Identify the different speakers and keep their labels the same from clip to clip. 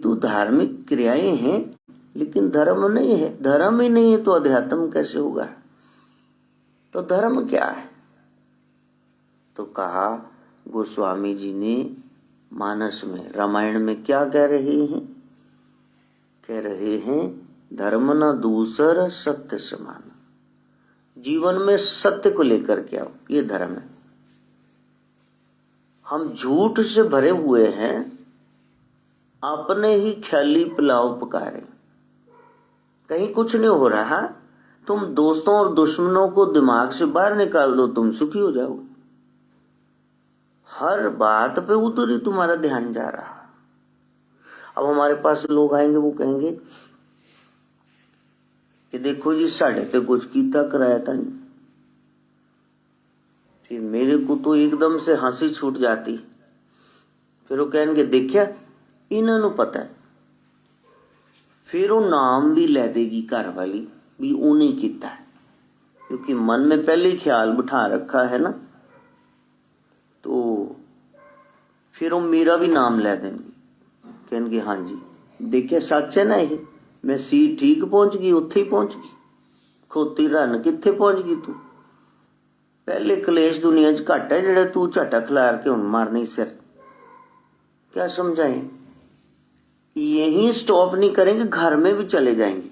Speaker 1: तो धार्मिक क्रियाएं हैं लेकिन धर्म नहीं है। धर्म ही नहीं है तो अध्यात्म कैसे होगा? तो धर्म क्या है? तो कहा गोस्वामी जी ने मानस में, रामायण में क्या कह रहे हैं? कह रहे हैं धर्म न दूसर सत्य समान। जीवन में सत्य को लेकर के आओ, ये धर्म है। हम झूठ से भरे हुए हैं, अपने ही ख्याली पुलाव पकारे, कहीं कुछ नहीं हो रहा। तुम दोस्तों और दुश्मनों को दिमाग से बाहर निकाल दो, तुम सुखी हो जाओगे। हर बात पे उधर ही तुम्हारा ध्यान जा रहा। अब हमारे पास लोग आएंगे, वो कहेंगे कि देखो जी साढ़े ते कुछ कीता कराया था नहीं। फिर मेरे को तो एकदम से हंसी छूट जाती। फिर वो कहेंगे देखिया इन्हों पता है। फिर वो नाम भी ले देगी घर वाली भी उन्हें किया है, क्योंकि मन में पहले ही ख्याल बिठा रखा है ना। तो फिर वो मेरा भी नाम ले देंगे, कहेंगे हाँ जी देखिए सच है ना ये, मैं सीट ठीक पहुंच गई, उत्थे ही पहुंच गई। खोती रन किथे पहुंच गई तू? पहले कलेश दुनिया च घट है जेड़ा तू झटा खिलार के हुण मारनी सिर। क्या समझाएं? यही स्टॉप नहीं करेंगे, घर में भी चले जाएंगे।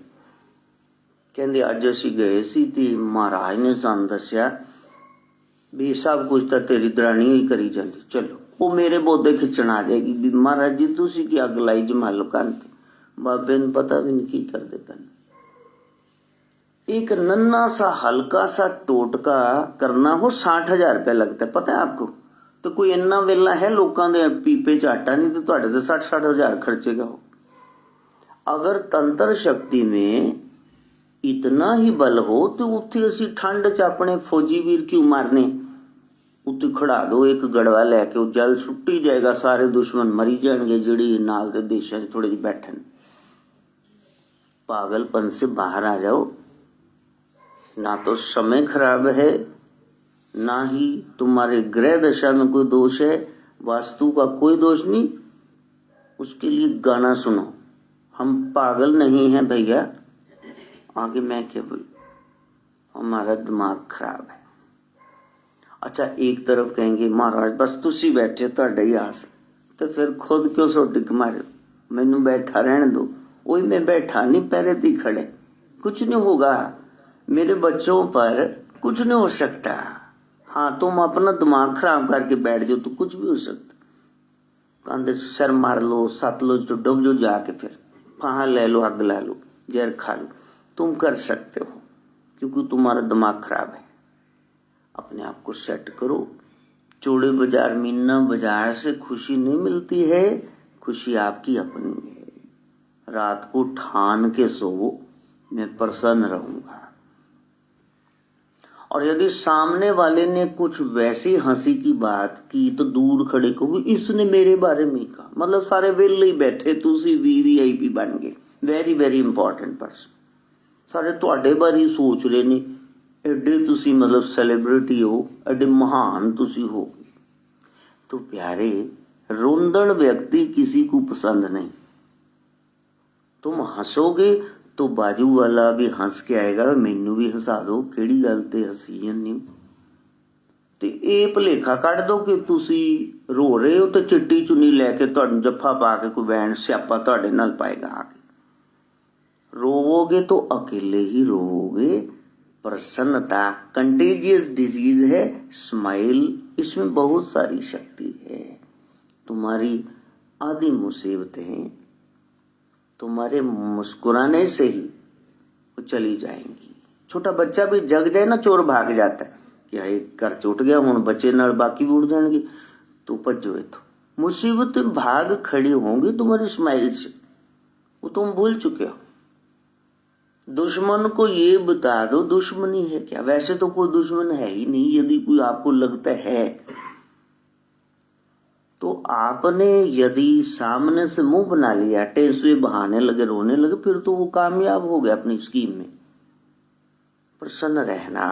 Speaker 1: कहते अज असी गए सी ते महाराज ने सानू दस्या भी सब कुछ तो तेरी दरानी ही करी जाती। चलो वो मेरे बोधे खिंचण आ जाएगी भी महाराज जी तुसी की अग लाई जमालो कन। बाबे ने पता भी नहीं की करते पहले। एक नन्ना सा हल्का सा टोटका करना हो 60,000 रुपया लगता है, पता है आपको? तो कोई इन्ना वेला है लोगों के पीपे च आटा नहीं तो तुहाडे ते 60,000 खर्चेगा हो। अगर तंत्र शक्ति में इतना ही बल हो तो उत्थे असी ठंड च अपने फौजी वीर क्यों मारने? उत्ते खड़ा दो एक गड़वा लैके, जल सुट्टी जाएगा, सारे दुश्मन मरी जाएंगे जिहड़े नाल दे देशां च थोड़े जिहे बैठे। पागलपन से बाहर आ जाओ। ना तो समय खराब है, ना ही तुम्हारे ग्रह दशा में कोई दोष है, वास्तु का कोई दोष नहीं। उसके लिए गाना सुनो। हम पागल नहीं हैं भैया, आगे मैं क्या बोलूं, हमारा दिमाग खराब है। अच्छा एक तरफ कहेंगे महाराज बस तुसी बैठे तुहाडा ही आस, तो फिर खुद क्यों सोटिक मारे? मैनू बैठा रहने दो। वही मैं बैठा नहीं, पैरे ती खड़े, कुछ नहीं होगा। मेरे बच्चों पर कुछ नहीं हो सकता। हाँ तुम अपना दिमाग खराब करके बैठ जाओ तो कुछ भी हो सकता। कंधे से सर मार लो, सतलुज तो डूब जाओ जाके, फिर फाहा ले लो, आग ला लो, जहर खा लो, तुम कर सकते हो क्योंकि तुम्हारा दिमाग खराब है। अपने आप को सेट करो। चौड़े बाजार मीना बाजार से खुशी नहीं मिलती है, खुशी आपकी अपनी है। रात को ठान के सो मैं प्रसन्न रहूंगा। और यदि सामने वाले ने कुछ वैसी हंसी की बात की तो दूर खड़े को भी इसने मेरे बारे में कहा, मतलब सारे वेले ही बैठे, तुसी वीवीआईपी बन गए, वेरी वेरी इंपॉर्टेंट पर्सन, सारे तुहाडे बारे सोच रहे ने, एडे तुसी मतलब सैलीब्रिटी हो, एडे महान तुसी हो। तो प्यारे रोंदड़ व्यक्ति किसी को पसंद नहीं। तुम हंसोगे तो बाजू वाला भी हंस के आएगा, मैनू भी हंसा दो, केड़ी गल ते हसी जन्नी। ते ये भुलेखा कढ़ दो कि तुसी रो रहे हो तो चिट्टी चुन्नी लैके तुहानू जफ्फा पा के कोई वैन स्यापा तुहाडे नाल पाएगा आके। रोवोगे तो अकेले ही रोवोगे। प्रसन्नता कंटेजियस डिजीज है, स्माइल इसमें बहुत सारी शक्ति है। तुम्हारी आधी मुसीबतें तुम्हारे मुस्कुराने से ही वो चली जाएंगी। छोटा बच्चा भी जग जाए ना, चोर भाग जाता है कि हाय घर चुट गया हुण बच्चे नाल बाकी भी उड़ जाएंगे, तो भज्जो इथों। मुसीबतें भाग खड़ी होंगी तुम्हारी स्माइल से, वो तुम भूल चुके हो। दुश्मन को ये बता दो दुश्मनी है क्या। वैसे तो कोई दुश्मन है ही नहीं, यदि कोई आपको लगता है तो आपने यदि सामने से मुंह बना लिया, टेंसुए बहाने लगे, रोने लगे, फिर तो वो कामयाब हो गया अपनी स्कीम में। प्रसन्न रहना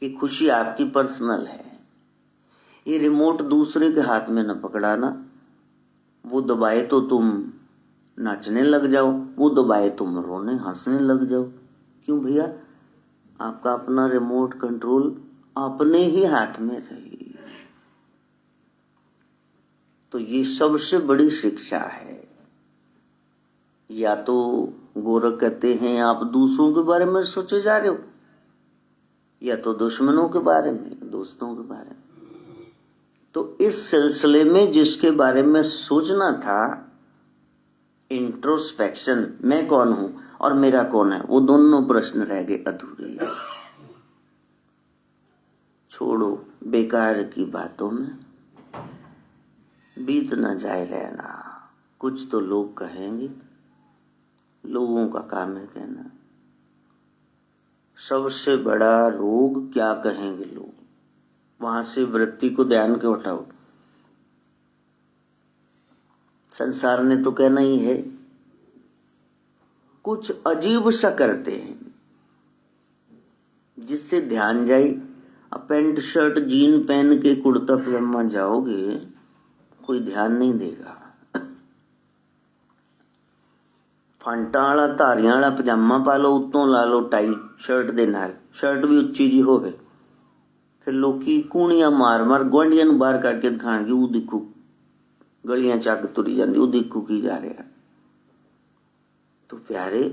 Speaker 1: कि खुशी आपकी पर्सनल है। ये रिमोट दूसरे के हाथ में न पकड़ाना, वो दबाए तो तुम नाचने लग जाओ, वो दबाए तुम रोने हंसने लग जाओ। क्यों भैया? आपका अपना रिमोट कंट्रोल अपने ही हाथ में रहे। तो ये सबसे बड़ी शिक्षा है। या तो गोरख कहते हैं आप दूसरों के बारे में सोचे जा रहे हो, या तो दुश्मनों के बारे में, दोस्तों के बारे में। तो इस सिलसिले में जिसके बारे में सोचना था, इंट्रोस्पेक्शन, मैं कौन हूं और मेरा कौन है, वो दोनों प्रश्न रह गए अधूरे। छोड़ो बेकार की बातों में, बीत न जाए रहना। कुछ तो लोग कहेंगे, लोगों का काम है कहना। सबसे बड़ा रोग क्या कहेंगे लोग, वहां से वृत्ति को ध्यान के उठाओ। संसार ने तो कहना ही है। कुछ अजीब सा करते हैं जिससे ध्यान जाए। अब पैंट शर्ट जीन पहन के कुर्ता पजामा जाओगे, कोई ध्यान नहीं देगा। फंटा वाला धारियां वाला पजामा पा लो, उत्तों ला लो टाई शर्ट दे नाल, शर्ट भी उच्ची जी होवे, फिर लोकी कूणियां मार मार गुआंढियां नूं बाहर कट के दिखाणगे, वो देखो गलियां चक तुरी जांदी, वो देखो की जा रहा। तो प्यारे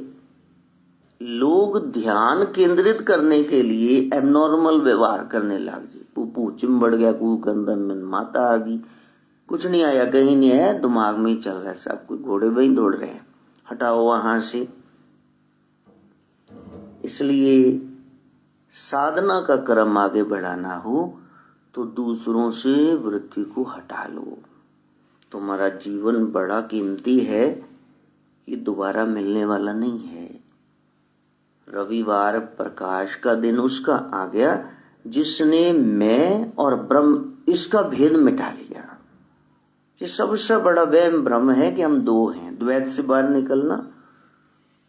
Speaker 1: लोग ध्यान केंद्रित करने के लिए एबनॉर्मल व्यवहार करने लग गए। पू चिंबड़ गया, कू कंदन में माता आ गई, कुछ नहीं आया, कहीं नहीं आया, दिमाग में ही चल रहा है सब कुछ, घोड़े वही दौड़ रहे हैं, हटाओ वहां से। इसलिए साधना का क्रम आगे बढ़ाना हो तो दूसरों से वृत्ति को हटा लो। तुम्हारा जीवन बड़ा कीमती है, ये दोबारा मिलने वाला नहीं है। रविवार प्रकाश का दिन उसका आ गया जिसने मैं और ब्रह्म इसका भेद मिटा लिया। ये सबसे बड़ा वहम भ्रम है कि हम दो हैं। द्वैत से बाहर निकलना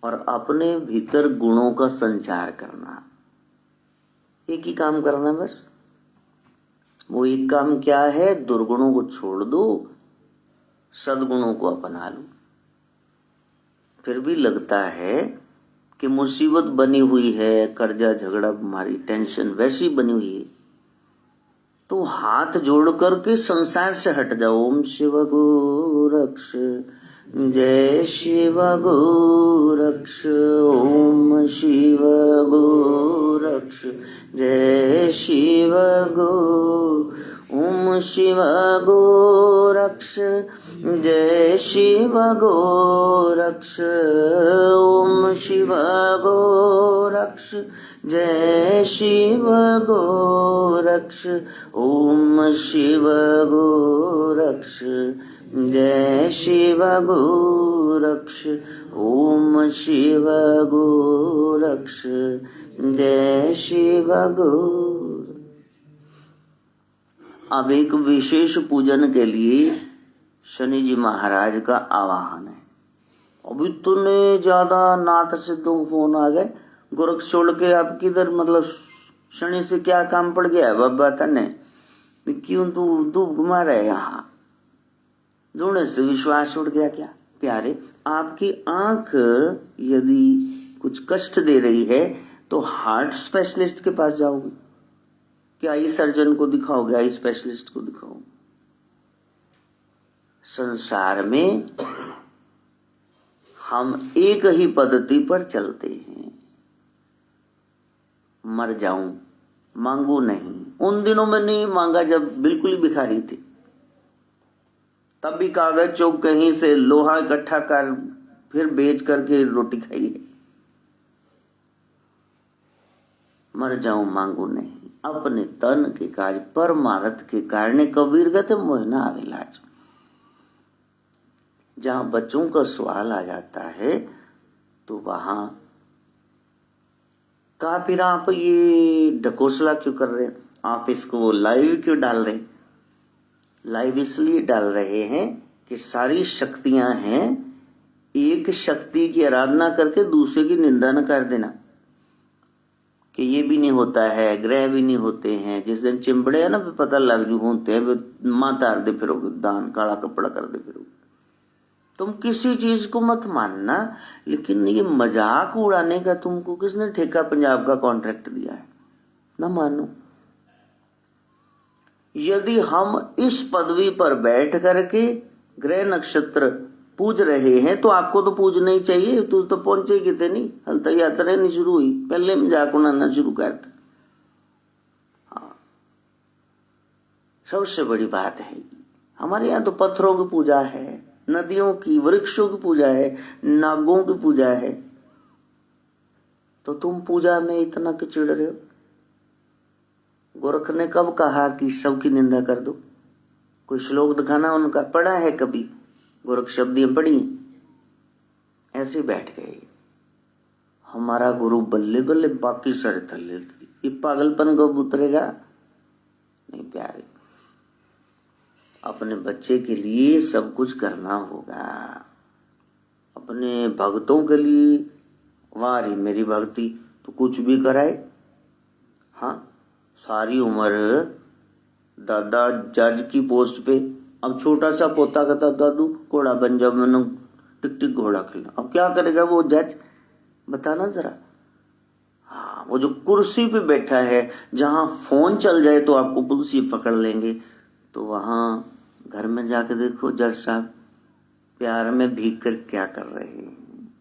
Speaker 1: और अपने भीतर गुणों का संचार करना, एक ही काम करना बस। वो एक काम क्या है? दुर्गुणों को छोड़ दो, सद्गुणों को अपना लो। फिर भी लगता है कि मुसीबत बनी हुई है, कर्जा झगड़ा बीमारी टेंशन वैसी बनी हुई है, तो हाथ जोड़ करके संसार से हट जाओ। ओम शिव गोरक्ष, जय शिव गोरक्ष, ओम शिव गोरक्ष, जय शिव गो, ओम शिव गोरक्ष, जय शिव गोरक्ष, ओम शिव गोरक्ष, जय शिव गोरक्ष, ओम शिव गोरक्ष, जय शिव गोरक्ष, ओम शिव गोरक्ष, जय शिव गोरक्ष। अब एक विशेष पूजन के लिए शनि जी महाराज का आवाहन है। अब इतने ज्यादा नाथ सिद्धों फोन आ गए, गोरख छोड़ के आप किधर, मतलब शनि से क्या काम पड़ गया है बाबा तने, क्यों तू घुमा रहे यहाँ, जोड़ने से विश्वास उड़ गया क्या? प्यारे, आपकी आंख यदि कुछ कष्ट दे रही है तो हार्ट स्पेशलिस्ट के पास जाओगे कि आई सर्जन को दिखाओगे, आई स्पेशलिस्ट को दिखाओगे? संसार में हम एक ही पद्धति पर चलते हैं, मर जाऊं मांगू नहीं। उन दिनों में नहीं मांगा जब बिल्कुल ही भिखारी थे, तब भी कागज चौक कहीं से लोहा इकट्ठा कर फिर बेच करके रोटी खाई है। मर जाऊं मांगू नहीं, अपने तन के काज परमार्थ के कारण कबीर कहते मोहना आवे लाज। जहां बच्चों का सवाल आ जाता है तो वहां कहा फिर आप ये ढकोसला क्यों कर रहे हैं, आप इसको लाइव क्यों डाल रहे हैं? लाइव इसलिए डाल रहे हैं कि सारी शक्तियां हैं, एक शक्ति की आराधना करके दूसरे की निंदा न कर देना कि ये भी नहीं होता है, ग्रह भी नहीं होते हैं। जिस दिन चिंबड़े है ना, पता लग जू होते हैं, मां तार दे फिरोगे, दान काला कपड़ा कर दे फिरोगे। तुम किसी चीज को मत मानना, लेकिन ये मजाक उड़ाने का तुमको किसने ठेका पंजाब का कॉन्ट्रैक्ट दिया है? ना मानो। यदि हम इस पदवी पर बैठ करके ग्रह नक्षत्र पूज रहे हैं तो आपको तो पूजना ही चाहिए। तू तो पहुंचे कितने नहीं, हल तो यात्रा नहीं शुरू हुई, पहले मजाक उड़ाना शुरू करता। हाँ, सबसे बड़ी बात है हमारे यहाँ तो पत्थरों की पूजा है, नदियों की, वृक्षों की पूजा है, नागों की पूजा है, तो तुम पूजा में इतना क्यों चिढ़ रहे हो? गोरख ने कब कहा कि सबकी निंदा कर दो? कोई श्लोक दिखाना उनका, पढ़ा है कभी? गोरख शब्दियां पढ़ी, ऐसे बैठ गए। हमारा गुरु बल्ले बल्ले, बाकी सारे थल्ले। ये पागलपन कब उतरेगा? नहीं प्यारे, अपने बच्चे के लिए सब कुछ करना होगा। अपने भक्तों के लिए, वारी मेरी भक्ति तो कुछ भी कराए। हाँ, सारी उम्र दादा जज की पोस्ट पे, अब छोटा सा पोता कहता दादू घोड़ा बन जाओ, मैंने टिक टिक घोड़ा खेलना। अब क्या करेगा वो जज, बताना जरा। हाँ, वो जो कुर्सी पे बैठा है, जहां फोन चल जाए तो आपको पुलिस पकड़ लेंगे, तो वहां घर में जाके देखो जज साहब प्यार में भीग कर क्या कर रहे हैं।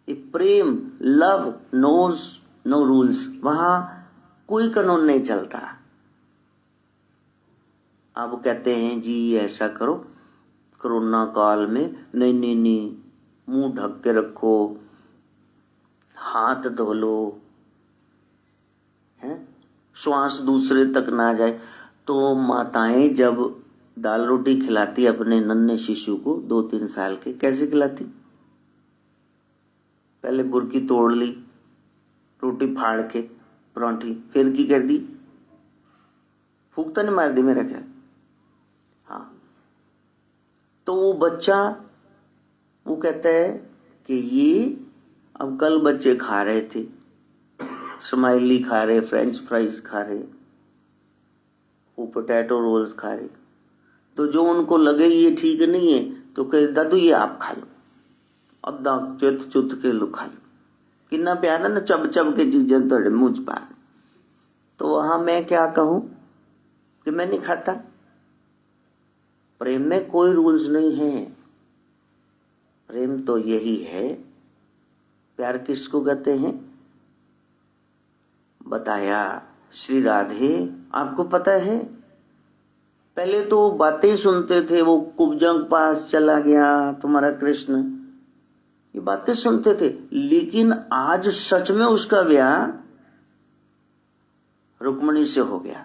Speaker 1: ये प्रेम, लव नोज नो रूल्स, वहां कोई कानून नहीं चलता। आप कहते हैं जी ऐसा करो, कोरोना काल में नहीं नहीं नहीं, मुंह ढक के रखो, हाथ धो लो, है श्वास दूसरे तक ना जाए। तो माताएं जब दाल रोटी खिलाती अपने नन्हे शिशु को 2-3 साल के, कैसे खिलाती? पहले बुरकी तोड़ ली, रोटी फाड़ के परांठी, फिर की कर दी, फूकता नहीं मार दी मेरा क्या? हाँ, तो वो बच्चा वो कहता है कि ये, अब कल बच्चे खा रहे थे, स्माइली खा रहे, फ्रेंच फ्राइज खा रहे, वो पोटैटो रोल्स खा रहे, तो जो उनको लगे ये ठीक नहीं है तो कहे दादू ये आप खा लो, अद्धा चुत चुत के लो खा लो। कितना प्यारा ना, चब चब के चीजें तोड़े मुझ पार। तो वहां मैं क्या कहूं कि मैं नहीं खाता? प्रेम में कोई रूल्स नहीं है। प्रेम तो यही है। प्यार किसको कहते हैं बताया श्री राधे, आपको पता है? पहले तो बातें सुनते थे, वो कुब्जंग पास चला गया तुम्हारा कृष्ण, ये बातें सुनते थे, लेकिन आज सच में उसका ब्याह रुक्मणी से हो गया।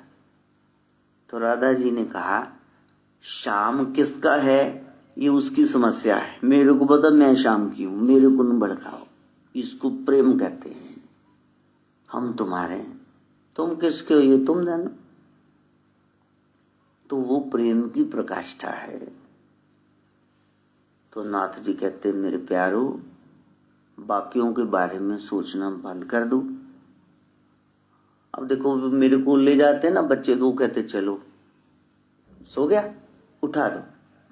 Speaker 1: तो राधा जी ने कहा शाम किसका है ये उसकी समस्या है, मेरे को पता मैं शाम की हूं, मेरे को न भड़काओ। इसको प्रेम कहते हैं। हम तुम्हारे हैं, तुम किसके हो ये तुम जानो। तो वो प्रेम की प्रकाष्ठा है। तो नाथ जी कहते मेरे प्यारो, बाकियों के बारे में सोचना बंद कर दो। अब देखो मेरे को ले जाते हैं ना बच्चे को, कहते चलो सो गया उठा दो,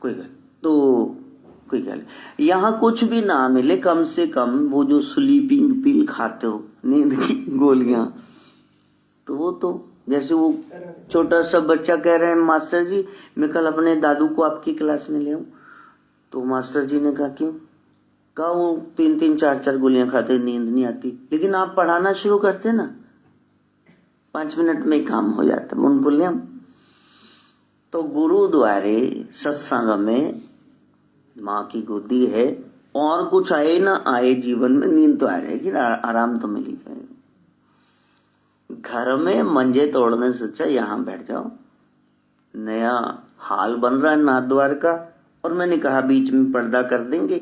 Speaker 1: कोई गल तो कोई गल, यहाँ कुछ भी ना मिले कम से कम वो जो स्लीपिंग पिल खाते हो, नींद की गोलियां, तो वो तो जैसे वो छोटा सा बच्चा कह रहे हैं मास्टर जी मैं कल अपने दादू को आपकी क्लास में ले आऊं, तो मास्टर जी ने कहा क्यों? कहा वो 3-3 4-4 गोलियां खाते, नींद नहीं आती, लेकिन आप पढ़ाना शुरू करते ना 5 मिनट में काम हो जाता। उन बोलिए तो गुरु द्वारे सत्संग में माँ की गोदी है, और कुछ आए ना आए जीवन में नींद तो आ जाएगी, आराम तो मिल ही जाएगा। घर में मंजे तोड़ने से अच्छा यहाँ बैठ जाओ। नया हाल बन रहा है नाथ द्वार का, और मैंने कहा बीच में पर्दा कर देंगे,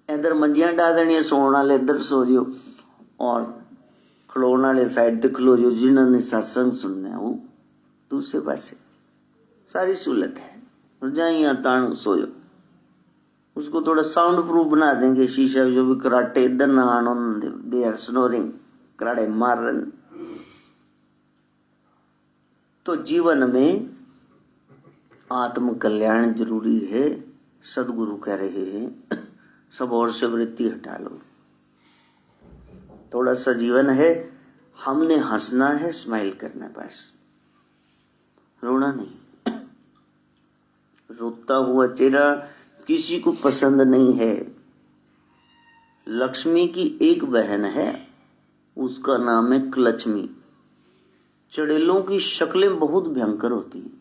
Speaker 1: इधर मंजियां डाल देनी, सोने वाले इधर सो जियो और खलोने वाले साइड पे खलो जो, जिन्होंने सत्संग सुनना है वो दूसरे पासे, सारी सहूलत है। और जाए यहाँ ताण सोयो, उसको थोड़ा साउंड प्रूफ बना देंगे, शीशा जो भी कराटे इधर नहानो, दे आर स्नोरिंग, कराटे मार रहे। तो जीवन में आत्म कल्याण जरूरी है, सदगुरु कह रहे हैं सब और से वृत्ति हटा लो। थोड़ा सा जीवन है, हमने हंसना है, स्माइल करना है, बस रोना नहीं। रोता हुआ चेहरा किसी को पसंद नहीं है। लक्ष्मी की एक बहन है, उसका नाम है क्लक्ष्मी। चड़ेलों की शक्लें बहुत भयंकर होती हैं,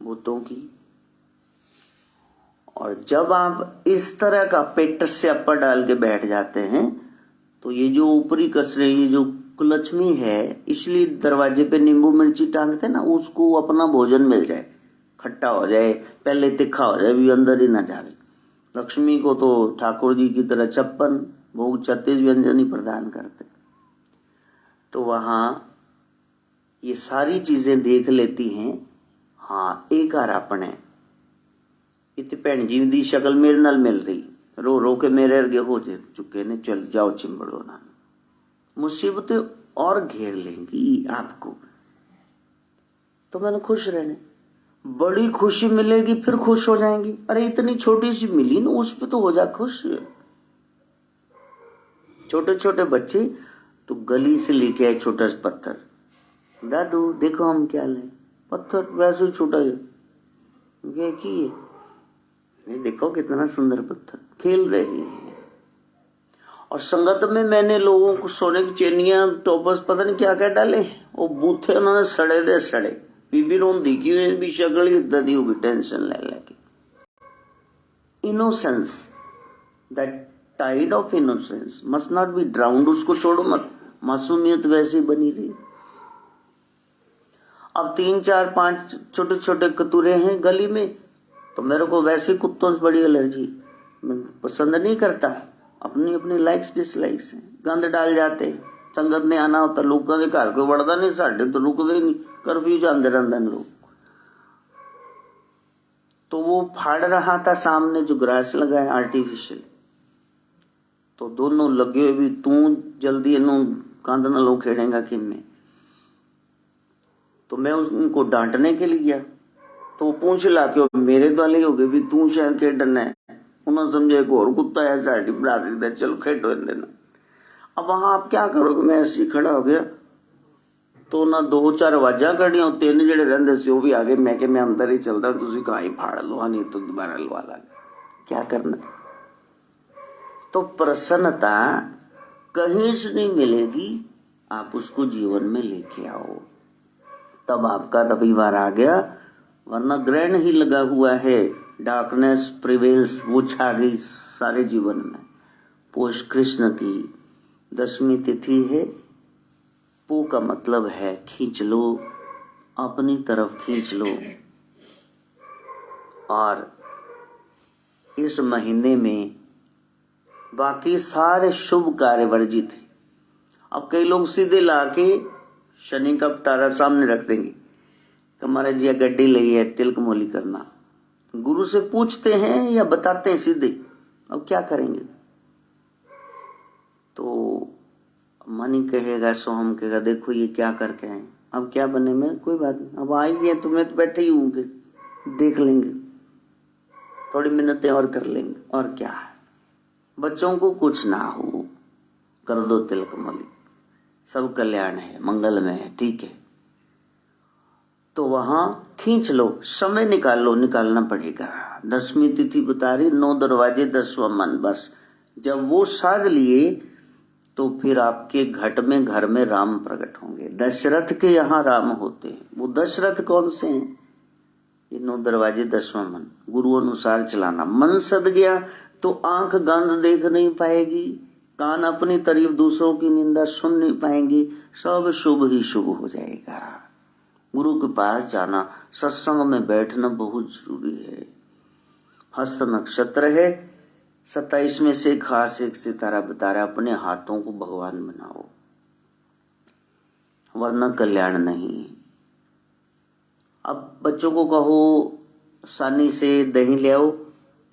Speaker 1: भूतों की। और जब आप इस तरह का पेट से अप्पा डाल के बैठ जाते हैं तो ये जो ऊपरी कचरे, ये जो कुलक्ष्मी है, इसलिए दरवाजे पे नींबू मिर्ची टांगते ना, उसको अपना भोजन मिल जाए, खट्टा हो जाए, पहले तीखा हो जाए, भी अंदर ही ना जावे। लक्ष्मी को तो ठाकुर जी की तरह 56 भोग 36 व्यंजन ही प्रदान करते। तो वहां ये सारी चीजें देख लेती हैं। हाँ, एक अपने इतने भैन जी दी शक्ल मेरे नाल मिल रही, रो रो के मेरे अर्गे हो चुके ने, चल जाओ चिंबड़ो ना। मुसीबतें और घेर लेंगी आपको, तो मैंने खुश रहने, बड़ी खुशी मिलेगी फिर खुश हो जाएंगी। अरे इतनी छोटी सी मिली ना, उस पे तो हो जा खुश। छोटे छोटे बच्चे तो गली से लेके आए छोटा सा पत्थर, दादू देखो हम क्या ले, पत्थर वैसे ही छोटा है, ये देखो कितना सुंदर पत्थर, खेल रहे हैं। और संगत में मैंने लोगों को सोने की चेनियां, टोपस, पता नहीं क्या क्या डाले, वो बूथे उन्होंने सड़े दे सड़े। बीबी रोंदी की भी शक्ल ही ददी होगी, टेंशन ले लेके। Innocence, that tide of innocence must not be drowned, उसको छोड़ो मत, मासूमियत वैसी बनी रही। अब 3 4 5 छोटे छोटे कतूरे हैं गली में, तो मेरे को वैसे कुत्तों से बड़ी एलर्जी, मैं पसंद नहीं करता। अपनी अपनी लाइक्स डिसलाइक्स हैं, गंद डाल जाते। संगत ने आना होता, लोगों के घर कोई वड़दा नहीं, साढ़े तो रुकते नहीं, कर्फ्यू जाते रहते लोग। तो वो फाड़ रहा था सामने जो ग्रास लगा है आर्टिफिशियल, तो दोनों लगे भी, तू जल्दी इनू कंध न लो खेड़ेगा कि में। तो मैं उनको डांटने के लिए गया, तो पूछ ला के मेरे वाले हो गए भी तू शायद खेडना है। उन्होंने समझा एक और कुत्ता है साड़ी बरादरी, चलो खेडो देना। अब वहां आप क्या करोगे, मैं ऐसे ही खड़ा हो गया, तो ना 2 4 आवाजा कड़िया, 3 जेडे रहंदे सी वो भी आ गए। मैं अंदर ही चलता, तुसी कहां ही फाड़ लो, नहीं तो दोबारा लवा ला, क्या करना। तो प्रसन्नता कहीं से नहीं मिलेगी, आप उसको जीवन में लेके आओ, तब आपका रविवार आ गया। वरना ग्रहण ही लगा हुआ है, डार्कनेस प्रिवेल्स, वो छा गई सारे जीवन में। पोष कृष्ण की 10वीं तिथि है। पो का मतलब है खींच लो, अपनी तरफ खींच लो। और इस महीने में बाकी सारे शुभ कार्य वर्जित है। अब कई लोग सीधे लाके शनि का पटारा सामने रख देंगे, हमारा जी गड्डी लई है, तिलक मोली करना। गुरु से पूछते हैं या बताते हैं सीधे, अब क्या करेंगे। तो मन ही कहेगा, सो हम कहेगा देखो ये क्या करके आए, अब क्या बने में, कोई बात नहीं, अब आएंगे तो मैं तो बैठे ही हूँ, देख लेंगे, थोड़ी मिन्नतें और कर लेंगे, और क्या है। बच्चों को कुछ ना हो, कर दो तिलक मोली, सब कल्याण है, मंगल में है, ठीक है। तो वहां खींच लो, समय निकालो, निकालना पड़ेगा। 10वीं तिथि बता रही, 9 दरवाजे 10वां मन। बस जब वो साध लिए तो फिर आपके घट में, घर में राम प्रकट होंगे। दशरथ के यहाँ राम होते हैं। वो दशरथ कौन से हैं? ये 9 दरवाजे 10वां मन, गुरु अनुसार चलाना। मन सद गया तो आंख गंध देख नहीं पाएगी, कान अपनी तारीफ दूसरों की निंदा सुन नहीं पाएंगे, सब शुभ ही शुभ हो जाएगा। गुरु के पास जाना, सत्संग में बैठना बहुत जरूरी है। हस्त नक्षत्र है, 27 में से खास एक सितारा बता रहा है, अपने हाथों को भगवान बनाओ, वरना कल्याण नहीं। अब बच्चों को कहो सानी से दही ले आओ,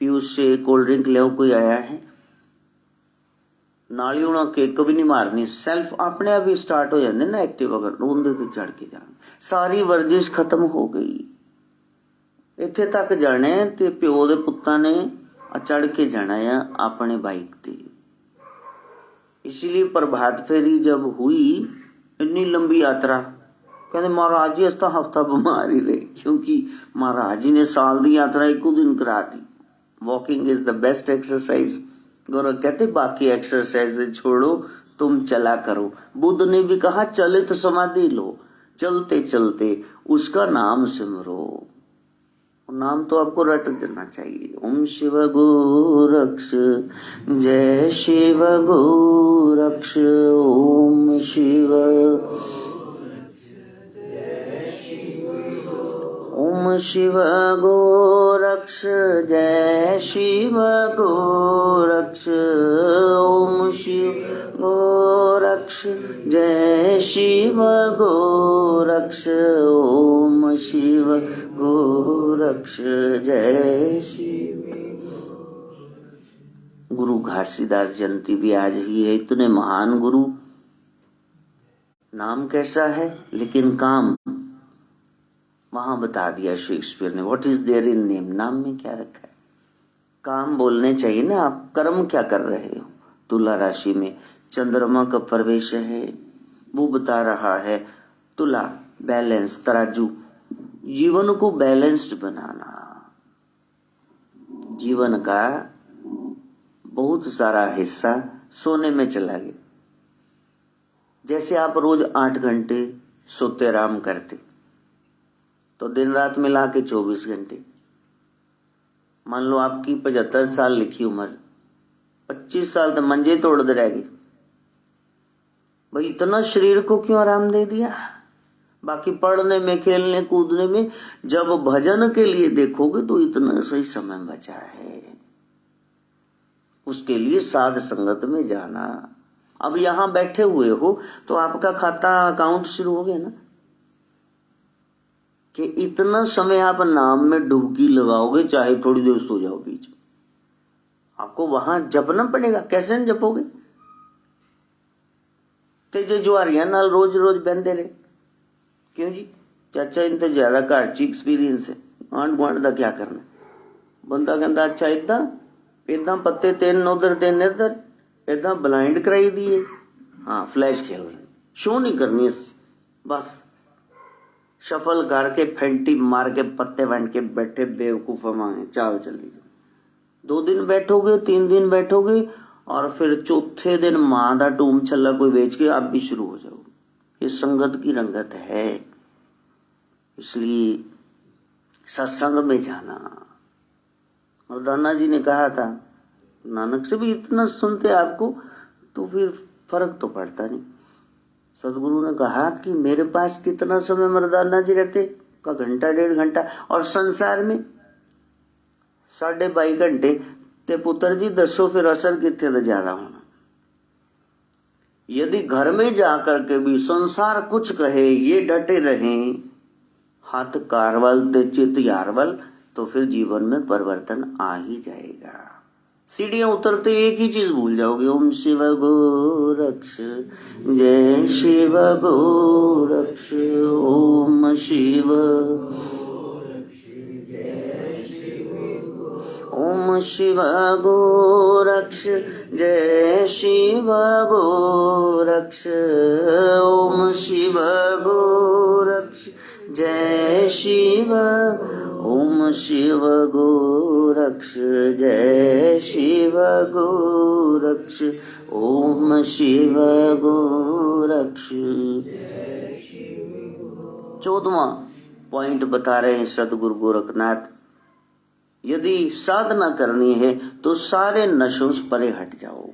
Speaker 1: पीयूष से कोल्ड ड्रिंक ले आओ, कोई आया है, नाली उना केक भी नहीं मारनी, सेल्फ अपने आप ही स्टार्ट हो जाते ना एक्टिव, अगर रोंदे तो चढ़ के जाना। सारी वर्जिश खत्म हो गई। ਇੱਥੇ ਤੱਕ ਜਾਣੇ ਤੇ ਪਿਓ ਦੇ ਪੁੱਤਾਂ ਨੇ चढ़ के जाना है अपने बाइक ते। इसलिए प्रभात फेरी जब हुई, इतनी लंबी यात्रा, कहते महाराज जी तो हफ्ता बीमार ही रहे, क्योंकि महाराज जी ने साल की यात्रा एक दिन करा दी। Walking is the best exercise. Gaurav कहते बाकी एक्सरसाइज छोड़ो, तुम चला करो। बुद्ध ने भी कहा चलित समाधि लो, चलते चलते उसका नाम सिमरो। नाम तो आपको रट देना चाहिए। ओम शिव गोरक्ष, जय शिव गोरक्ष, ओम शिव, ओम शिव गोरक्ष, जय शिव गोरक्ष, ओम शिव गोरक्ष, जय शिव गोरक्ष, ओम शिव गोरक्ष, जय शिव। गुरु घासीदास जयंती भी आज ही है। इतने महान गुरु, नाम कैसा है लेकिन काम वहां बता दिया शेक्सपियर ने। What is there in name, नाम में क्या रखा है। काम बोलने चाहिए ना, आप कर्म क्या कर रहे हो। तुला राशि में चंद्रमा का प्रवेश है, वो बता रहा है तुला बैलेंस, तराजू, जीवन को बैलेंस्ड बनाना। जीवन का बहुत सारा हिस्सा सोने में चला गया। जैसे आप रोज 8 घंटे सोते आराम करते, तो दिन रात मिला के 24 घंटे। मान लो आपकी 75 साल लिखी उम्र, 25 साल तो मंजे तोड़ते रह गए। भाई इतना शरीर को क्यों आराम दे दिया। बाकी पढ़ने में, खेलने कूदने में, जब भजन के लिए देखोगे तो इतना सही समय बचा है। उसके लिए साध संगत में जाना। अब यहां बैठे हुए हो तो आपका खाता अकाउंट शुरू हो गया ना, कि इतना समय आप नाम में डुबकी लगाओगे, चाहे थोड़ी देर सो जाओ बीच में, आपको वहां जपना पड़ेगा। कैसे न जपोगे। तेजे जुआरिया नाल रोज रोज बहते रहे, क्यों जी चाचा इन तो ज्यादा घर च एक्सपीरियंस है, आंढ गुआंढ का क्या करना। बंदा कहता अच्छा इदा पत्ते 3 उधर 3 इधर, इदा ब्लाइंड कराई दिए। हाँ फ्लैश खेल रहे, शो नहीं करनी, बस शफल करके फेंटी मार के पत्ते बन के बैठे बेवकूफ मांगे चाल चली। 2 दिन बैठोगे, 3 दिन बैठोगे, और फिर चौथे दिन मां का टूम छला कोई बेच के आप भी शुरू हो जाओगे। ये संगत की रंगत है। इसलिए सत्संग में जाना। मर्दाना जी ने कहा था, नानक से भी इतना सुनते आपको तो फिर फर्क तो पड़ता नहीं। सदगुरु ने कहा कि मेरे पास कितना समय मर्दाना जी रहते का, घंटा 1.5 घंटा, और संसार में 22.5 घंटे। ते पुत्र जी दसो फिर असर कितने तो ज्यादा होना। यदि घर में जाकर के भी संसार कुछ कहे, ये डटे रहे, हाथ कारवल ते चित यारवल, तो फिर जीवन में परिवर्तन आ ही जाएगा। सीढ़ियां उतरते एक ही चीज भूल जाओगे, ओम शिव गोरक्ष, जय शिव गोरक्ष, ओम शिव, ओम शिव गोरक्ष, जय शिव गोरक्ष, ओम शिव गोरक्ष, जय शिव, ओम शिव गोरक्ष, जय शिव गोरक्ष, ओम शिव गोरक्ष। 14वां पॉइंट बता रहे हैं सदगुरु गोरखनाथ। यदि साधना करनी है तो सारे नशों से परे हट जाओ।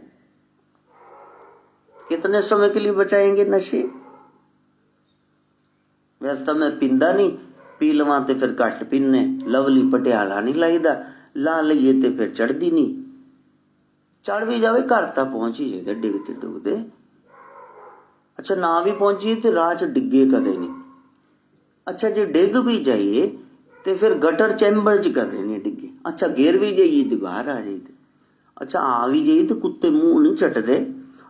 Speaker 1: कितने समय के लिए बचाएंगे नशे। वैसे मैं पिंदा नहीं, पी लवा ते फिर घट पीने। लवली पटियाला नहीं लाईदा, ला लईए ते फिर चढ़दी नहीं। चढ़ भी जावे घर तक पहुंच ही जाए डिगते डुगते। अच्छा ना भी पहुंची तो राह च डिगे कदे नहीं। अच्छा जे डिग भी जाइए तो फिर गटर चैम्बर च कदे नहीं डिगे। अच्छा गिर भी जाइए तो बाहर आ जाइए। अच्छा आ भी जाइए तो कुत्ते मुंह नहीं चटते।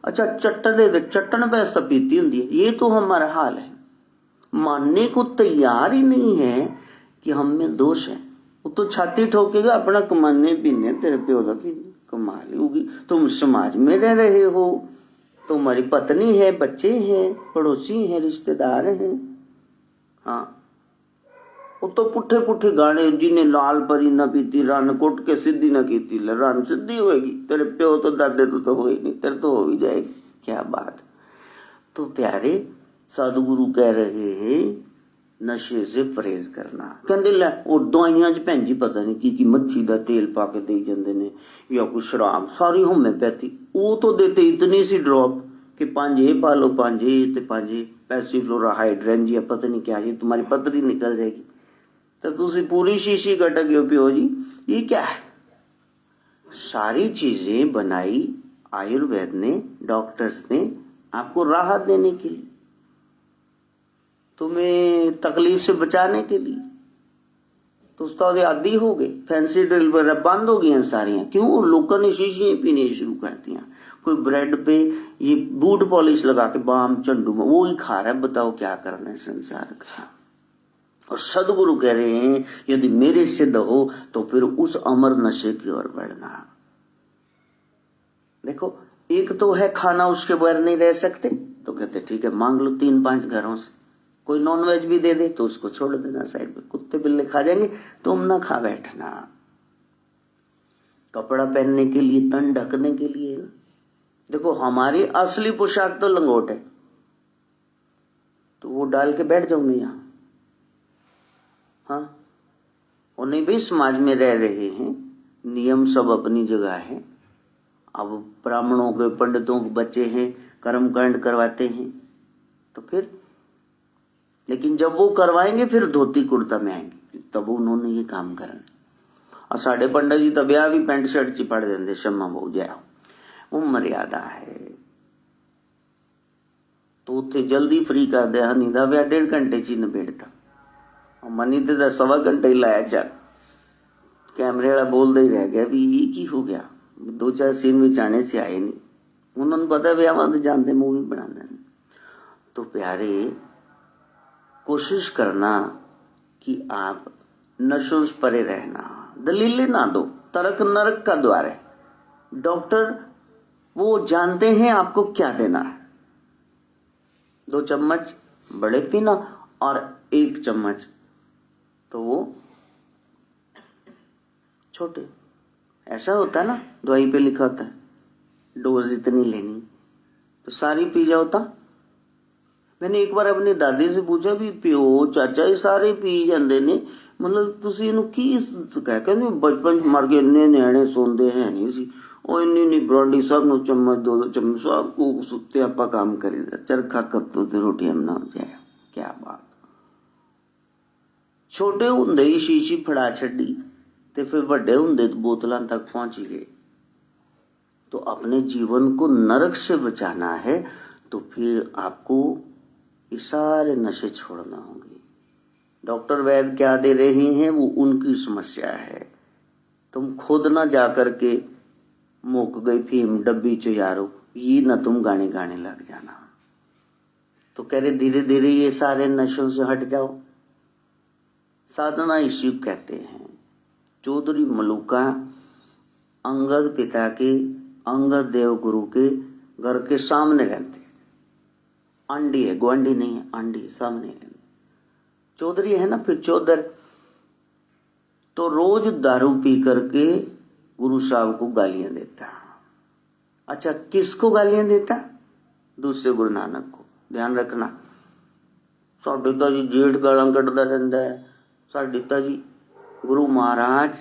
Speaker 1: अच्छा चट्टने तो चट्टन पैस तो पीती होंगी है। ये तो हमारा हाल है। मानने को तैयार ही नहीं है कि हम में दोष है। वो तो छाती ठोकेगा अपना कमाने पीने, तेरे प्यो का पीने कमाल होगी। तुम समाज में रह रहे हो, तुम्हारी पत्नी है, बच्चे हैं, पड़ोसी हैं, रिश्तेदार हैं। हाँ, वो तो पुठे पुठे गाने, जिन्हें लाल परी न पीती रन कोट के सीधी न कीती रन सीधी होएगी। तेरे प्यो तो दादे तो हो ही नहीं, तेरे तो हो ही जाएगी। क्या बात। तो प्यारे सदगुरु कह रहे हैं नशे से परहेज करना। कहते लै और दवाइयां च भैन जी पता नहीं की मच्छी का तेल पा के दे जाते ने, या कोई शराब, सारी होम्योपैथी। वो तो देते इतनी सी ड्रॉप कि 5 ये पा लो, 5 ये ते 5 ये पैसिफ्लोराहाइड्रेन जी, पता नहीं क्या जी, तुम्हारी पतरी निकल जाएगी। तो तुसी पूरी शीशी कट गए पियो जी, ये क्या है। सारी चीजें बनाई आयुर्वेद ने, डॉक्टर्स ने, आपको राहत देने के लिए, तुम्हें तकलीफ से बचाने के लिए। तो उस्ताद आदि हो गए, फैंसी ड्रिल वगैरह बंद हो गई हैं सारियां। क्यों? लोगों ने शीशियां पीनी शुरू कर दिया। कोई ब्रेड पे ये बूट पॉलिश लगा के बाम चंडू में वो ही खा रहा है। बताओ क्या करना है संसार का। और सदगुरु कह रहे हैं यदि मेरे सिद्ध हो तो फिर उस अमर नशे की ओर बढ़ना। देखो, एक तो है खाना, उसके बगैर नहीं रह सकते, तो कहते ठीक है मांग लो 3-5 घरों से। कोई नॉनवेज भी दे दे तो उसको छोड़ देना साइड पे, कुत्ते बिल्ले खा जाएंगे, तुम ना खा बैठना। कपड़ा पहनने के लिए, तन ढकने के लिए। देखो, हमारी असली पोशाक तो लंगोट है, तो वो डाल के बैठ जाऊं मैं यहां। हाँ, उन्हें भी समाज में रह रहे हैं, नियम सब अपनी जगह है। अब ब्राह्मणों के, पंडितों के बच्चे हैं, कर्मकांड करवाते हैं, तो फिर, लेकिन जब वो करवाएंगे फिर धोती कुर्ता में आएंगे, तब उन्होंने ये काम करना। और साढ़े पंडित जी तो ब्याह भी पैंट शर्ट च पड़ देंगे, शम्मा बहु जाए, वो मर्यादा है। तो उत्थे जल्दी फ्री कर दे, हनी दा ब्याह 1.5 घंटे च निबेड़ता, और मनी ते 1.25 घंटे ही लाया। चल, कैमरे वाला बोलता ही रह गया भी ये की हो गया, 2-4 सीन में आने से आए नहीं, उन्होंने पता ब्याह तो जानते, मूवी बनाते। तो प्यारे, कोशिश करना कि आप नशों से परे रहना। दलीलें ना दो, तर्क नरक का द्वार है। डॉक्टर वो जानते हैं आपको क्या देना है। 2 चम्मच बड़े पीना और 1 चम्मच तो वो छोटे। ऐसा होता है ना, दवाई पे लिखा होता है डोज इतनी लेनी, तो सारी पी जाओ। मैंने एक बार अपनी दादी से पूछा भी प्यो चाचा ये सारे पी जाते ने, मतलब तुसी इनू की कह के बचपन मर गए, इन्ने न्याणे सोंदे है नहीं सी, ਉਹ ਇੰਨੀ ਨਹੀਂ ਬਰਾਂਡੀ सब ਨੂੰ चम्मच 2 चम्मच सब को सुते आपा काम करीदा, चरखा कत्तो ते रोटियां बना जाए। क्या बात। छोटे हुंदे ही शीशी फड़ा छड़ी ते फिर बड़े हुंदे बोतलां तक पहुंच गए। तो अपने जीवन को नरक से बचाना है तो फिर आपको ये सारे नशे छोड़ना होंगे। डॉक्टर वैद्य क्या दे रहे हैं वो उनकी समस्या है, तुम खुद ना जा करके मुक गई फीम डब्बी च यारो ये ना तुम गाने गाने लग जाना। तो कह रहे धीरे धीरे ये सारे नशों से हट जाओ। साधना इसी कहते हैं। चौधरी मलुका अंगद पिता के, अंगद देव गुरु के घर के सामने रहते, आंडी है, ग्वांडी नहीं है, आंडी सामने रहते। चौधरी है ना, फिर चौधर। तो रोज दारू पी करके गुरु साहब को गालियां देता। अच्छा, किसको गालियां देता? दूसरे गुरु नानक को। ध्यान रखना, साडे तां जी जेठ गालां कटदा रहिंदा है, साडे तां जी गुरु महाराज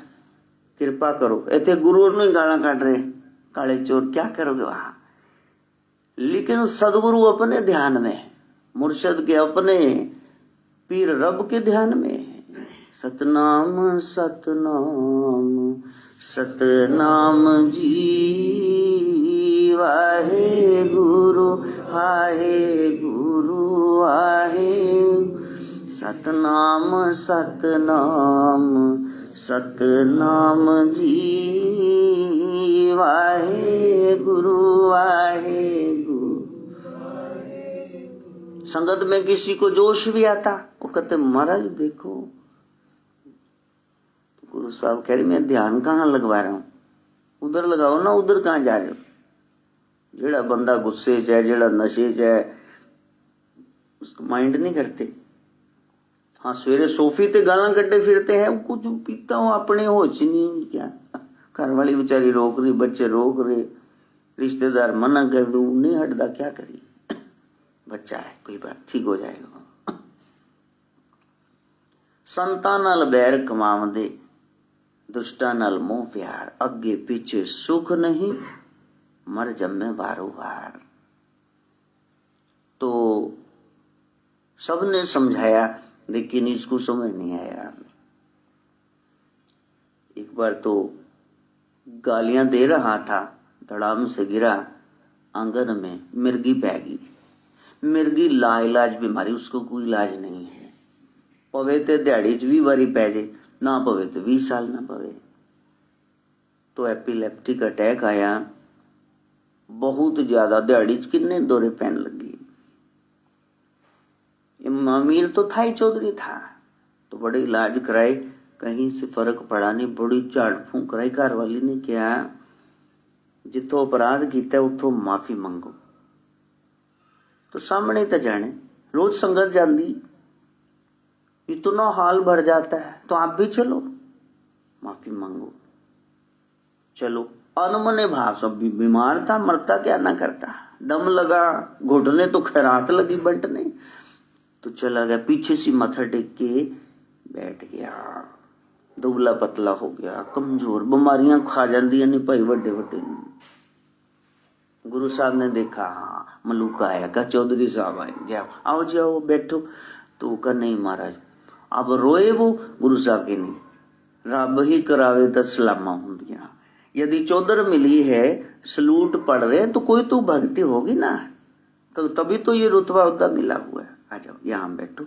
Speaker 1: कृपा करो। इत्थे गुरु ने गालां कट रहे, काले चोर, क्या करोगे वहां। लेकिन सदगुरु अपने ध्यान में, मुर्शद के अपने, पीर रब के ध्यान में। सतनाम सतनाम सतनाम जी, वाहे गुरु वाहे, सतनाम सतनाम सतनाम जी, वाहे गुरु वाहे गुरु। संगत में किसी को जोश भी आता, वो कहते महाराज देखो गुरु साहब कह रहे मैं ध्यान कहाँ लगवा रहा हूं, उधर लगाओ ना, उधर कहाँ जा रहे हो। जेड़ा बंदा गुस्से च है, जेड़ा नशे च है, उसको माइंड नहीं करते। हाँ सवेरे सोफे ते गालां कट्टे फिरते हैं, कुछ पीता हूं अपने होश नहीं, क्या घर वाली बेचारी रोक रही, बच्चे रोक रहे, रिश्तेदार मना कर दो, नहीं हटदा, क्या करिए, बच्चा है, कोई बात ठीक हो जाएगा। संतां नाल बैर कमावदे, दुष्टां नाल मोह प्यार, अगे पीछे सुख नहीं, मर जम्मे बारो बार। तो सबने समझाया लेकिन इसको समझ नहीं आया। एक बार तो गालियां दे रहा था, धड़ाम से गिरा आंगन में, मिर्गी पै गई। मिर्गी लाइलाज बीमारी, उसको कोई इलाज नहीं है। पवे ते दिहाड़ी च 20 बारी पै जाए, ना पवे तो 20 साल ना पवे। तो एपिलेप्टिक अटैक आया, बहुत ज्यादा, दिहाड़ी च किन्ने दौरे पैन लगी। अमीर तो था ही, चौधरी था, तो बड़े इलाज कराए, कहीं से फर्क पड़ा नहीं, बड़ी झाड़ फूंक कराई। घर वाली ने क्या, जिथों अपराध किया उथों माफी मंगो। तो सामने तो जाने, रोज संगत जाती, इतना हाल भर जाता है, तो आप भी चलो, माफी मांगो। चलो, अनमने भाव, सब भी बीमार था, मरता क्या ना करता, दम लगा घुटने तो खैरात लगी बंटने, तो चला गया, पीछे से माथा टेक के बैठ गया, दुबला पतला हो गया, कमजोर, बीमारियां खा जाती नहीं भाई वड्डे वड्डे। गुरु साहब ने देखा, हाँ मलूका आया, कहा चौधरी साहब आए, जाओ आओ जाओ बैठो। तो कहा नहीं महाराज, अब रोए वो। गुरु साहब के नहीं, रब ही करावे तो सलामा होंदियां। यदि चौधर मिली है, सलूट पड़ रहे, तो कोई तो भक्ति होगी ना, तभी तो ये रुतबा उदा मिला हुआ है, आ जाओ यहाँ बैठो।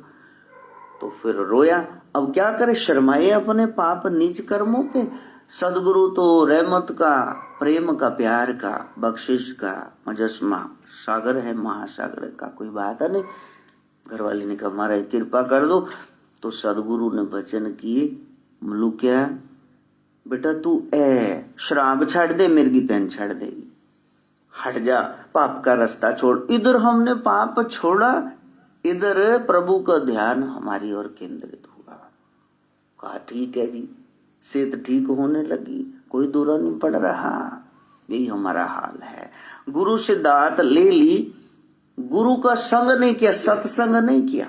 Speaker 1: तो फिर रोया। अब क्या करे, शर्माए अपने पाप नीच कर्मों पे। सदगुरु तो रहमत का, प्रेम का, प्यार का, बख्शिश का मजस्मा सागर है, महासागर का, कोई बात है नहीं। घर वाले ने कहा महाराज कृपा कर दो। तो सदगुरु ने वचन किए, मलूकिया बेटा तू शराब छाड़ दे, मिर्गी तैन छाड़ देगी, हट जा, पाप का रास्ता छोड़। इधर हमने पाप छोड़ा, इधर प्रभु का ध्यान हमारी ओर केंद्रित हुआ। कहा ठीक है जी, सेहत ठीक होने लगी, कोई दूरा नहीं पड़ रहा। यही हमारा हाल है। गुरु से दात ले ली, गुरु का संग नहीं किया, सत्संग नहीं किया,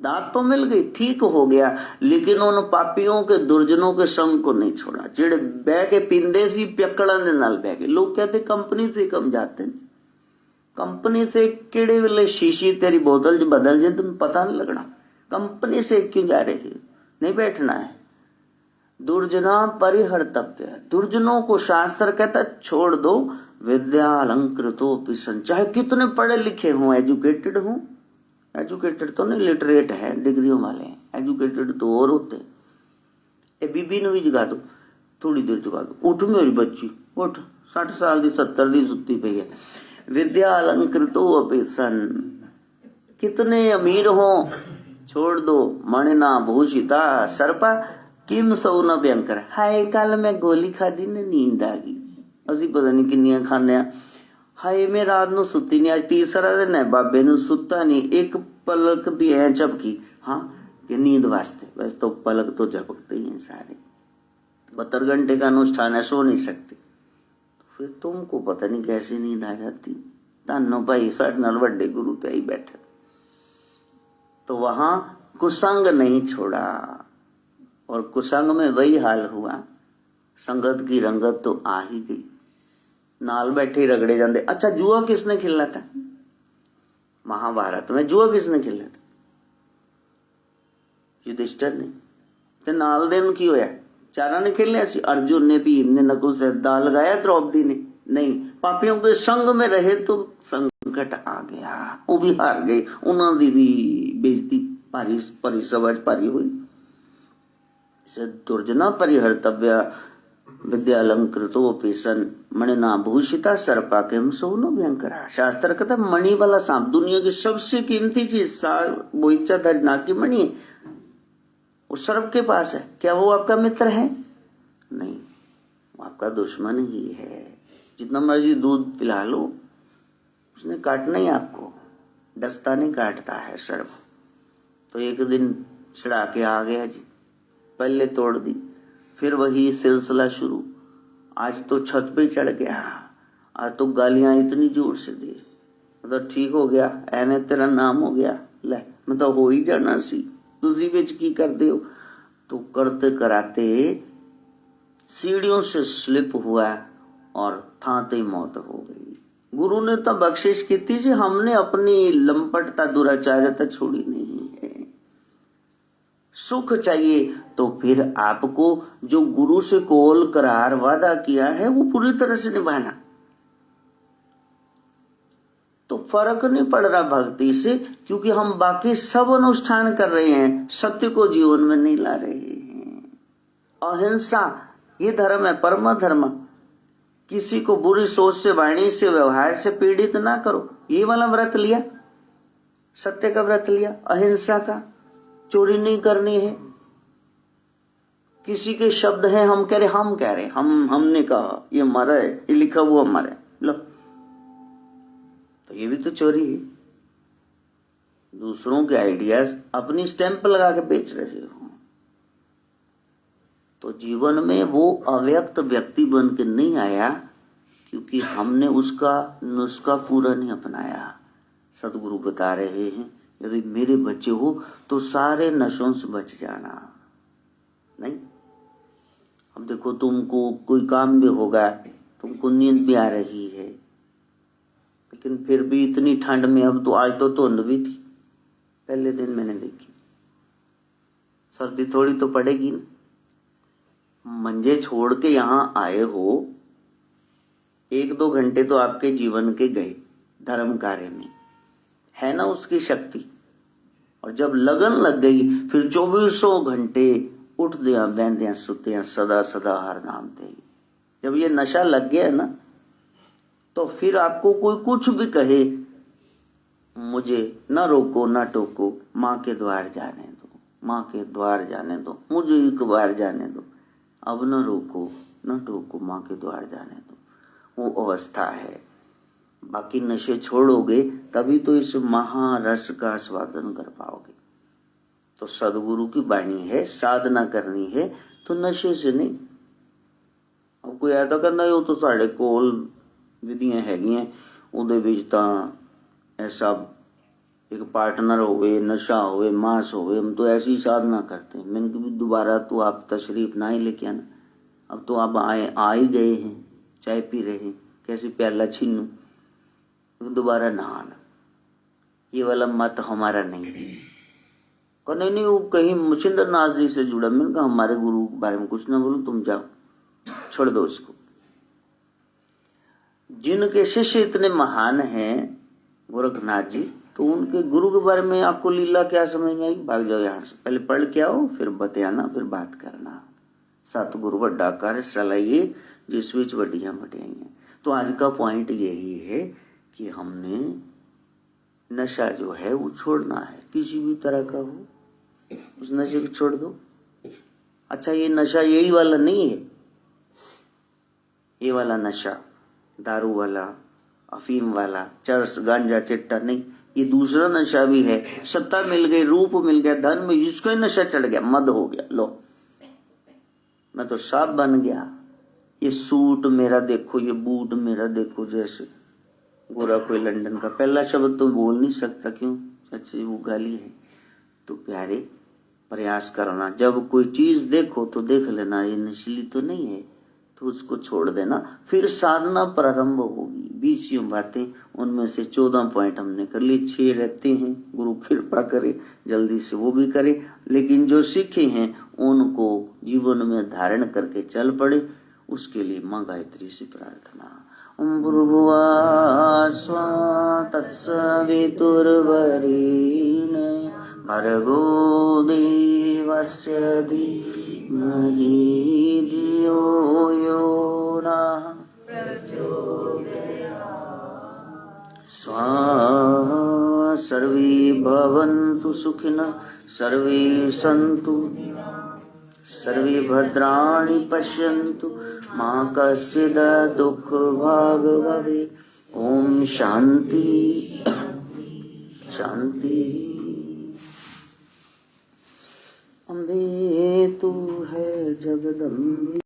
Speaker 1: दात तो मिल गई, ठीक हो गया, लेकिन उन पापियों के, दुर्जनों के संग को नहीं छोड़ा, जेड़े बह के पींदे सी पियकड़ा ने नाल बह गए। लोग कहते कंपनी से कम जाते, कंपनी से केड़े वेले शीशी तेरी बोतल च बदल जाए तुम पता नहीं लगना, कंपनी से क्यों जा रहे हो, नहीं बैठना है। दुर्जना परिहर्तव्य, दुर्जनों को शास्त्र कहता छोड़ दो। विद्या अलंकृतो पिसन, चाहे कितने पढ़े लिखे हों, एजुकेटेड हों, एजुकेटेड तो नहीं, लिटरेट है, डिग्रियों वाले हैं, एजुकेटेड तो और होते। ए बीबी ने भी जगा दो, थोड़ी देर जगा दो, उठ मेरी बच्ची उठ, 60 साल दी 70 दी सुत्ती पई है। विद्या अलंकृतो अपिसन, कितने अमीर हो छोड़ दो। मणिना भूषिता सर्पा, किम सौ न भयंकर, हाय कल मैं गोली खादी ने नींद आ गई, असी पता नहीं किन्नियां खाने। हाय मैं रात ਨੂੰ ਸੁੱਤੀ नहीं, आज तीसरा दिन है, बाबे ਨੂੰ सुता नहीं, एक पलक भी है झपकी, हाँ ये नींद वास्ते, वैसे तो पलक तो झपकते ही हैं सारे, 72 घंटे का अनुष्ठान है, सो नहीं सकते। फिर तुमको पता नहीं कैसे नींद आ जाती। धन्नो भाई साढ़े नाल वड्डे गुरु ते ही बैठे। तो वहां कुसंग नहीं छोड़ा, और कुसंग में वही हाल हुआ, संगत की रंगत तो आ ही गई, नाल बैठे रगड़े जाते। अच्छा जुआ किसने खेला था, महाभारत में जुआ किसने खेला था, युधिष्ठिर ने। ते नाल देन की होया, चारा ने खेलिया सी, अर्जुन ने, भीम ने, नकुल से दा लगाया, द्रौपदी ने नहीं। पापियों के संग में रहे तो संकट आ गया, वो भी हार गए, उन्होंने भी बेइज्जती भारी परी, सवाज भारी हुई। दुर्जना परिहर्तव्य, विद्या अलंकृतो पिसन, मणिना भूषिता सर्पा किम सौ न भयंकरा। शास्त्र कहता मणि वाला सांप, दुनिया की सबसे कीमती चीज बोईचा धरी ना की मणि, वो सर्प के पास है, क्या वो आपका मित्र है? नहीं, वो आपका दुश्मन ही है। जितना मर्जी दूध पिला लो, उसने काटना ही आपको, डसता नहीं काटता है सर्प। तो एक दिन चिढ़ा के आ गया जी, पहले तोड़ दी, फिर वही सिलसिला शुरू। आज तो छत पे चढ़ गया, आज तो गालियां इतनी जोर से दी, मतलब ठीक हो गया, एवं तेरा नाम हो गया, ले मतलब हो ही जाना सी, तुसी विच की करते हो। तो करते कराते सीढ़ियों से स्लिप हुआ और थाते ही मौत हो गई। गुरु ने तो बख्शिश की थी से, हमने अपनी लंपटता दुराचार्यता छोड़ी नहीं है। सुख चाहिए तो फिर आपको जो गुरु से कोल करार वादा किया है वो पूरी तरह से निभाना। तो फर्क नहीं पड़ रहा भक्ति से, क्योंकि हम बाकी सब अनुष्ठान कर रहे हैं, सत्य को जीवन में नहीं ला रहे हैं। अहिंसा ये धर्म है, परम धर्म। किसी को बुरी सोच से, वाणी से, व्यवहार से पीड़ित ना करो, ये वाला व्रत लिया, सत्य का व्रत लिया, अहिंसा का। चोरी नहीं करनी है। किसी के शब्द हैं, हम कह रहे हमने कहा, ये हमारा है, ये लिखा हुआ हमारा है, लो, तो ये भी तो चोरी है। दूसरों के आइडियाज अपनी स्टैंप लगा के बेच रहे हो। तो जीवन में वो अव्यक्त व्यक्ति बन के नहीं आया, क्योंकि हमने उसका नुस्खा पूरा नहीं अपनाया। सदगुरु बता रहे हैं, यदि मेरे बच्चे हो तो सारे नशों से बच जाना। नहीं, अब देखो तुमको कोई काम भी होगा, तुमको नींद भी आ रही है, लेकिन फिर भी इतनी ठंड में, अब तो आज तो धुंध भी थी, पहले दिन मैंने देखी, सर्दी थोड़ी तो पड़ेगी ना। मंजे छोड़ के यहां आए हो, 1-2 घंटे तो आपके जीवन के गए धर्म कार्य में, है ना उसकी शक्ति। और जब लगन लग गई, फिर 24 घंटे उठ दिया, बहदिया सुतिया, सदा सदा हर नाम ते। जब ये नशा लग गया ना, तो फिर आपको कोई कुछ भी कहे, मुझे न रोको न टोको, माँ के द्वार जाने दो, माँ के द्वार जाने दो, मुझे एक बार जाने दो, अब न रोको न टोको, माँ के द्वार जाने दो, वो अवस्था है। बाकी नशे छोड़ोगे तभी तो इस महारस का आस्वादन कर पाओगे। तो सदगुरु की वाणी है, साधना करनी है तो नशे से नहीं। अब कोई ऐसा कहना वो तो साढ़े कोल विधियां हैगियां, उहदे विच तां ऐसा एक पार्टनर होवे, नशा होवे, मांस होवे, हम तो ऐसी साधना करते हैं। मैंने कहा दोबारा तो आप तशरीफ ना ही लेके आना, अब तो आप आ ही गए हैं, चाय पी रहे हैं, कैसी प्याला छीनू, दोबारा ना आना, ये वाला मत हमारा नहीं है। कहा नहीं वो कहीं मुचिंदर नाथ जी से जुड़ा। मैंने कहा हमारे गुरु के बारे में कुछ ना बोलो, तुम जाओ, छोड़ दो इसको। जिनके शिष्य इतने महान हैं गोरखनाथ जी, तो उनके गुरु के बारे में आपको लीला क्या समझ में आई? भाग जाओ यहाँ से, पहले पढ़ के आओ, फिर बतियाना, फिर बात करना। सतगुरु वड्डा कार्य सलाइए, जिस विच वड्डियां वड्डियां। तो आज का पॉइंट यही है कि हमने नशा जो है वो छोड़ना है, किसी भी तरह का हो, उस नशे को छोड़ दो। अच्छा, ये नशा यही वाला नहीं है, ये वाला नशा दारू वाला, अफीम वाला, चरस, गांजा, चिट्टा नहीं, ये दूसरा नशा भी है। सत्ता मिल गई, रूप मिल गया, धन में जिसको ही नशा चढ़ गया, मद हो गया, लो मैं तो सांप बन गया, ये सूट मेरा देखो, ये बूट मेरा देखो, जैसे गोरा कोई लंदन का। पहला शब्द तो बोल नहीं सकता, क्यों? अच्छी वो गाली है। तो प्यारे, प्रयास करना, जब कोई चीज देखो तो देख लेना ये नशीली तो नहीं है, तो उसको छोड़ देना, फिर साधना प्रारंभ होगी। 20 बातें, उनमें से 14 पॉइंट हमने कर लिए, 6 रहते हैं, गुरु कृपा करे जल्दी से वो भी करे, लेकिन जो सीखे हैं उनको जीवन में धारण करके चल पड़े, उसके लिए मां गायत्री से प्रार्थना। ओम भूर्भुवः स्वः तत्सवितुर्वरेण्यं भर्गो देवस्य धीमहि धियो यो नः स्वाहा। सर्वे भवन्तु सुखिनः, सर्वे सन्तु सर्वे भद्राणि पश्यन्तु मा कश्चित् दुःखभाग् भवेत्। ओम शांति शांति। अम्बे तू है जगदम्बे।